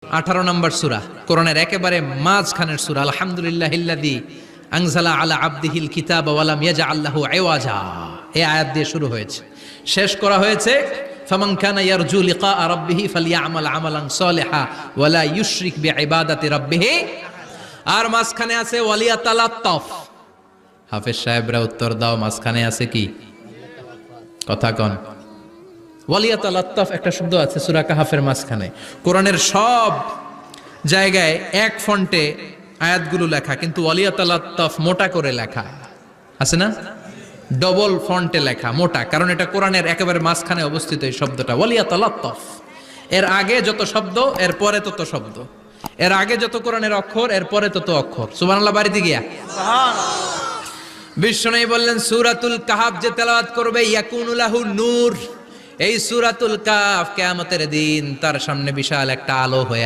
18 নম্বর সূরা, কোরআনের একেবারে মাঝখানের সূরা। আলহামদুলিল্লাহিল্লাযী আনজালা আলা আবদিহিল কিতাবা ওয়া লাম ইয়াজআল লাহু ইওয়াজা। এই আয়াত দিয়ে শুরু হয়েছে, শেষ করা হয়েছে ফামান কানা ইয়ারজু লিকা রাব্বিহি ফালইয়ামাল আমালান সালিহা ওয়া লা ইউশরিক বিইবাদাতি রাব্বিহি। আর মাঝখানে আছে ওয়ালিয়াতালাত্তাফ। হাফেজ সাহেবরা উত্তর দাও, মাঝখানে আছে কি? কথা কন। ওয়ালিয়াতালাত্তাফ একটা শব্দ আছে সূরা কাহাফের মাঝখানে। কোরআনের সব জায়গায় এক ফন্টে আয়াতগুলো লেখা, কিন্তু ওয়ালিয়াতালাত্তাফ মোটা করে লেখা আছে না, ডবল ফন্টে লেখা, মোটা, কারণ এটা কোরআনের একেবারে মাঝখানে অবস্থিত এই শব্দটা ওয়ালিয়াতালাত্তাফ। এর আগে যত শব্দ এর পরে তত শব্দ, এর আগে যত কোরআনের অক্ষর এর পরে তত অক্ষর। সুবহানাল্লাহ বাড়িতে গিয়া বিশ্বনবী বললেন সূরাতুল কাহাফ যে তেলাওয়াত করবে ইয়াকুনু লাহু নূর। এই সূরাতুল কাহাফ কিয়ামতের দিন তার সামনে বিশাল একটা আলো হয়ে আসবে।